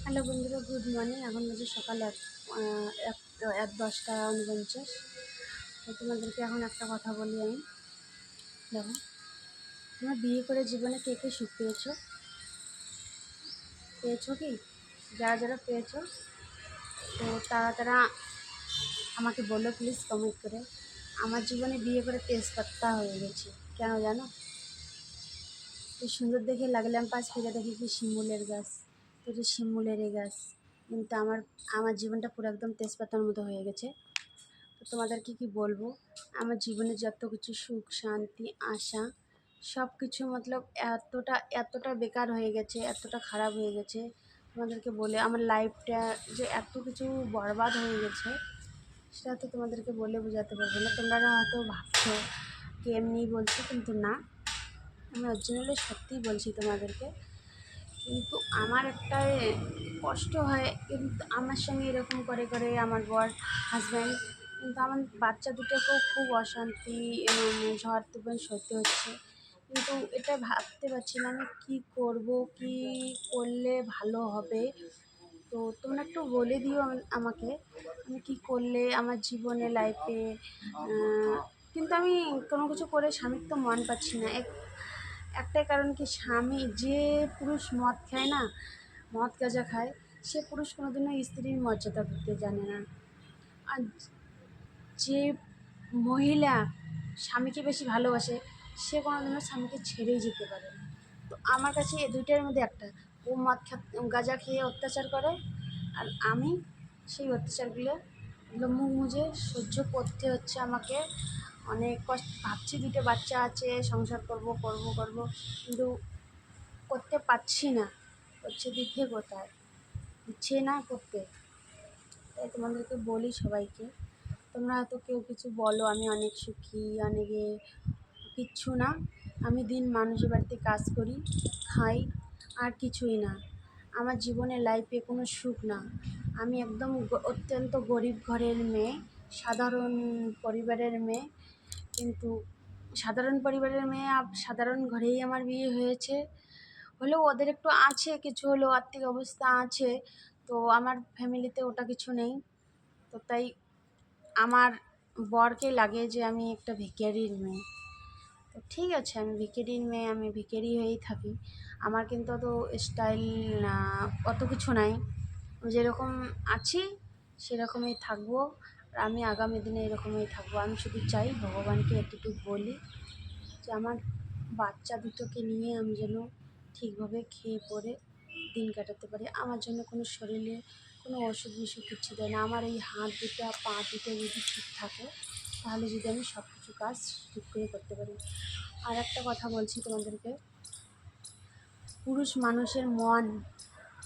Hello বন্ধুরা, good morning. এখন বাজে সকাল 10:49। তো তোমাদেরকে এখন একটা কথা বলি আমি। দেখো, তোমরা বিয়ে করে জীবনে কে কে সুখ পেয়েছো? পেয়েছো কি? যারা যারা পেয়েছো, তো তারা তারা আমাকে বলো প্লিজ কমেন্ট করে। আমার জীবনে বিয়ে করে তেজপাত্তা হয়ে গেছে। কেন জানো? তো সুন্দর দেখে লাগলাম, পাশ ফিরে দেখি কি শিমুলের গাছ। তো এটা শিমুলের গাছ, কিন্তু আমার জীবনটা পুরো একদম তেজপাতার মতো হয়ে গেছে। তো তোমাদেরকে কি বলবো, আমার জীবনে যত কিছু সুখ শান্তি আশা সব কিছু মতলব এতটা এতটা বেকার হয়ে গেছে, এতটা খারাপ হয়ে গেছে। তোমাদেরকে বলে আমার লাইফটা যে এত কিছু বরবাদ হয়ে গেছে, সেটা তো তোমাদেরকে বলে বোঝাতে পারবো না। তোমরা হয়তো ভাবছো কি এমনি বলছি, কিন্তু না, আমি অরিজিনালি সত্যিই বলছি তোমাদেরকে। কিন্তু আমার একটা কষ্ট হয়, কিন্তু আমার সঙ্গে এরকম করে করে আমার বর হাজব্যান্ড, কিন্তু আমার বাচ্চা দুটোকেও খুব অশান্তি ঝড় তুফান সইতে হচ্ছে। কিন্তু এটা ভাবতে পারছি না আমি কী করব, কী করলে ভালো হবে। তো তোমরা একটু বলে দিও আমাকে, আমি কী করলে আমার জীবনে লাইফে। কিন্তু আমি কোনো কিছু করে স্বামীর তো মন পাচ্ছি না। একটাই কারণ কি, স্বামী যে পুরুষ মদ খায় না, মদ গাঁজা খায়, সে পুরুষ কোনোদিনও স্ত্রীর মর্যাদা করতে জানে না। আর যে মহিলা স্বামীকে বেশি ভালোবাসে, সে কোনোদিনও স্বামীকে ছেড়েই যেতে পারে না। তো আমার কাছে এই দুইটার মধ্যে একটা, ও মদ গাঁজা খেয়ে অত্যাচার করে, আর আমি সেই অত্যাচারগুলো মুখ বুজে সহ্য করতে হচ্ছে আমাকে। অনেক কষ্ট, ভাবছি দুটো বাচ্চা আছে, সংসার করব করব করব, কিন্তু করতে পারছি না। হচ্ছে দিতে কোথায়, ইচ্ছে না করতে। তাই তোমাদেরকে বলি সবাইকে, তোমরা হয়তো কেউ কিছু বলো আমি অনেক সুখী, অনেকে কিচ্ছু না। আমি দিন মানুষের বাড়িতে কাজ করি, খাই, আর কিছুই না। আমার জীবনের লাইফে কোনো সুখ না। আমি একদম অত্যন্ত গরিব ঘরের মেয়ে, সাধারণ পরিবারের মেয়ে। কিন্তু সাধারণ পরিবারের মেয়ে, সাধারণ ঘরেই আমার বিয়ে হয়েছে। হলেও ওদের একটু আছে, কিছু হলেও আর্থিক অবস্থা আছে। তো আমার ফ্যামিলিতে ওটা কিছু নেই। তো তাই আমার বরকে লাগে যে আমি একটা ভিখারির মেয়ে। তো ঠিক আছে, আমি ভিখারির মেয়ে, আমি ভিখারি হয়েই থাকি। আমার কিন্তু অত স্টাইল না, অত কিছু নাই। আমি যেরকম আছি সেরকমই থাকবো, আর আমি আগামী দিনে এরকমই থাকবো। আমি শুধু চাই, ভগবানকে এতটুকু বলি যে আমার বাচ্চা দুটোকে নিয়ে আমি যেন ঠিকভাবে খেয়ে পরে দিন কাটাতে পারি। আমার জন্য কোনো শরীরে কোনো অসুখ বিসুখ কিচ্ছু দেয় না। আমার এই হাত দুটো পা দুটো যদি ঠিক থাকে, তাহলে যদি আমি সব কিছু কাজ ঠিক করে করতে পারি। আর একটা কথা বলছি তোমাদেরকে, পুরুষ মানুষের মন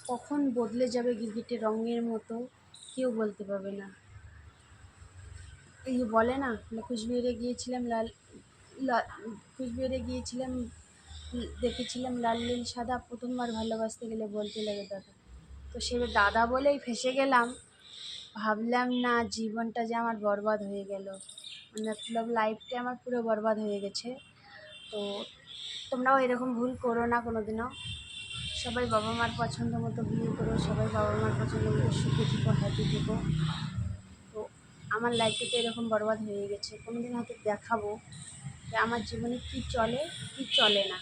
কখন বদলে যাবে গিরগিটে রঙের মতো, কেউ বলতে পারবে না। এই যে বলে না, কুচবিহারে গিয়েছিলাম, কুচবিহারে গিয়েছিলাম, দেখেছিলাম লাল নীল সাদা, প্রথমবার ভালোবাসতে গেলে বলতে লাগে দাদা। তো সে দাদা বলেই ফেঁসে গেলাম। ভাবলাম না, জীবনটা যে আমার বরবাদ হয়ে গেল, মতলব লাইফটা আমার পুরো বরবাদ হয়ে গেছে। তো তোমরাও এরকম ভুল করো না কোনো দিনও। সবাই বাবা মার পছন্দ মতো বিয়ে করো, সবাই বাবা মার পছন্দ মতো সুখে থেকো, হ্যাপি থেকো। তো আমার লাইফটা তো এরকম বরবাদ হয়ে গেছে। কোনো দিন হয়তো দেখাবো যে আমার জীবনে কী চলে কী চলে না,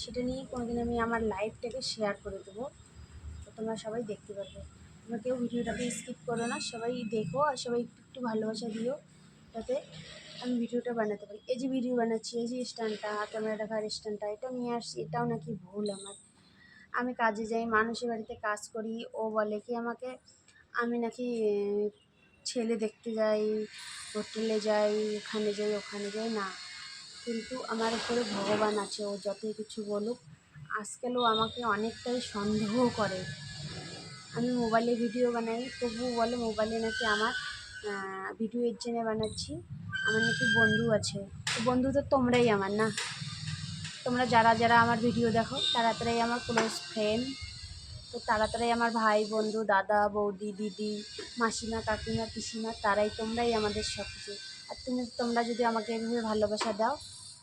সেটা নিয়ে কোনোদিন আমি আমার লাইফটাকে শেয়ার করে দেবো। তো তোমরা সবাই দেখতে পাবে। তোমরা কেউ ভিডিওটাকে স্কিপ করো না, সবাই দেখো, আর সবাই একটু একটু ভালোবাসা দিও, যাতে আমি ভিডিওটা বানাতে পারি। এই যে ভিডিও বানাচ্ছি, এই যে স্ট্যান্ডটা, ক্যামেরা রাখার স্ট্যান্ডটা, এটা নিয়ে আসছি, এটাও নাকি ভুল আমার। আমি কাজে যাই, মানুষের বাড়িতে কাজ করি, ও বলে কি আমাকে আমি নাকি ছেলে দেখতে যাই, হোটেলে যাই, এখানে যাই ওখানে যাই। না, কিন্তু আমার উপরে ভগবান আছে, ও যতই কিছু বলুক। আজকালও আমাকে অনেকটাই সন্দেহ করে। আমি মোবাইলে ভিডিও বানাই, তবুও বলে মোবাইলে নাকি আমার ভিডিও এর জন্য বানাচ্ছি, আমার নাকি বন্ধু আছে। তো বন্ধু তো তোমরাই আমার, না? তোমরা যারা যারা আমার ভিডিও দেখো, তারা তারাই আমার ক্লোজ ফ্রেন্ড। তো তারা তারাই আমার ভাই বন্ধু, দাদা বৌদি দিদি মাসিমা কাকিমা পিসিমা, তারাই তোমরাই আমাদের সব কিছু। আর তোমরা যদি আমাকে এভাবে ভালোবাসা দাও,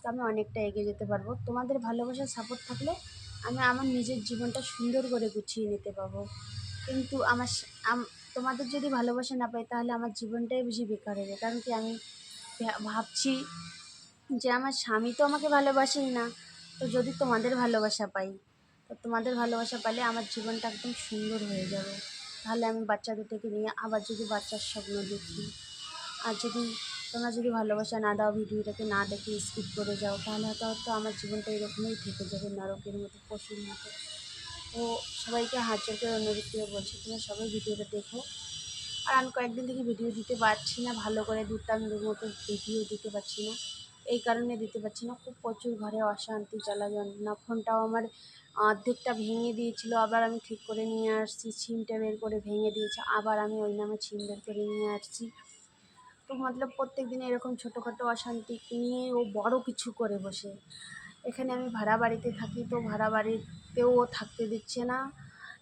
তো আমি অনেকটা এগিয়ে যেতে পারবো। তোমাদের ভালোবাসার সাপোর্ট থাকলে আমি আমার নিজের জীবনটা সুন্দর করে গুছিয়ে নিতে পারবো। কিন্তু তোমাদের যদি ভালোবাসা না পাই তাহলে আমার জীবনটাই বুঝি বেকার হবে। কারণ কি আমি ভাবছি যে আমার স্বামী তো আমাকে ভালোবাসেই না, তো যদি তোমাদের ভালোবাসা পাই, তো তোমাদের ভালোবাসা পেলে আমার জীবনটা একদম সুন্দর হয়ে যাবে। তাহলে আমি বাচ্চা দুটোকে নিয়ে আবার যদি বাচ্চার স্বপ্ন দেখি, আর যদি তোমরা যদি ভালোবাসা না দাও, ভিডিওটাকে না দেখে স্কিপ করে যাও, তাহলে হয়তো আমার জীবনটা এরকমই থেকে যাবে, নরকের মতো, পশুর মতো। তো সবাইকে হাত জোর করে অনুরোধ করে বলছি, তোমরা সবাই ভিডিওটা দেখো। আর আমি কয়েকদিন থেকে ভিডিও দিতে পারছি না, ভালো করে 2টার মতো ভিডিও দিতে পারছি না। এই কারণে দিতে পারছি না, খুব প্রচুর ঘরে অশান্তি, জ্বালা যন্ত্রণা। ফোনটাও আমার অর্ধেকটা ভেঙে দিয়েছিল, আবার আমি ঠিক করে নিয়ে আসছি। সিমটা বের করে ভেঙে দিয়েছে, আবার আমি ওই নামে সিম বের করে নিয়ে আসছি। তো মতলব প্রত্যেক দিন এরকম ছোটোখাটো অশান্তি নিয়ে ও বড় কিছু করে বসে। এখানে আমি ভাড়া বাড়িতে থাকি, তো ভাড়া বাড়িতেও ও থাকতে দিচ্ছে না।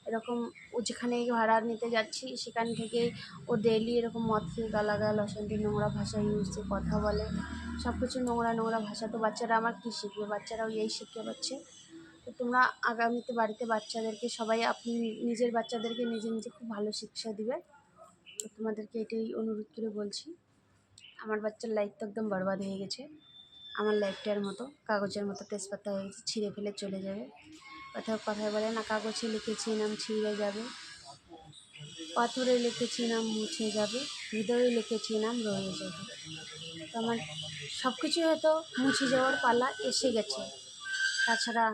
এরকম ও যেখানেই ভাড়া নিতে যাচ্ছি সেখান থেকেই ও ডেইলি এরকম মদ খেয়ে গালাগাল, অশান্তি, নোংরা ভাষা ইউজ দিয়ে কথা বলে। সব কিছু নোংরা নোংরা ভাষা। তো বাচ্চারা আমার কী শিখবে? বাচ্চারাও এই শিখে পাচ্ছে। তো তোমরা আগামীতে বাড়িতে বাচ্চাদেরকে সবাই, আপনি নিজের বাচ্চাদেরকে নিজে নিজে খুব ভালো শিক্ষা দিবে। তো তোমাদেরকে এটাই অনুরোধ করে বলছি। আমার বাচ্চার লাইফ তো একদম বরবাদ হয়ে গেছে। আমার লাইফটার মতো কাগজের মতো তেজপাতা হয়ে গেছে, ছিঁড়ে ফেলে চলে যাবে। কথায় বলে না, কাগজে লিখেছি নাম ছিঁড়ে যাবে, পাথরে লিখেছি নাম মুছে যাবে, হৃদয়ে লিখেছি নাম রয়ে যাবে। তো আমার সব কিছুই হয়তো মুছে যাওয়ার পালা এসে গেছে। তাছাড়া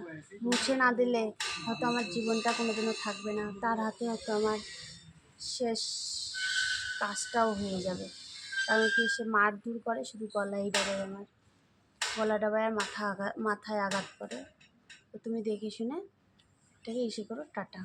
মুছে না দিলে হয়তো আমার জীবনটা কোনোদিনও থাকবে না, তার হাতে হয়তো আমার শেষ কাজটাও হয়ে যাবে। কারণ কি, সে মারধর করে, শুধু গলায় ডাবায়, আমার গলা ডাবায় আর মাথায় আঘাত করে। তো তুমি দেখে শুনে এটাকে ইসে করো। টাটা।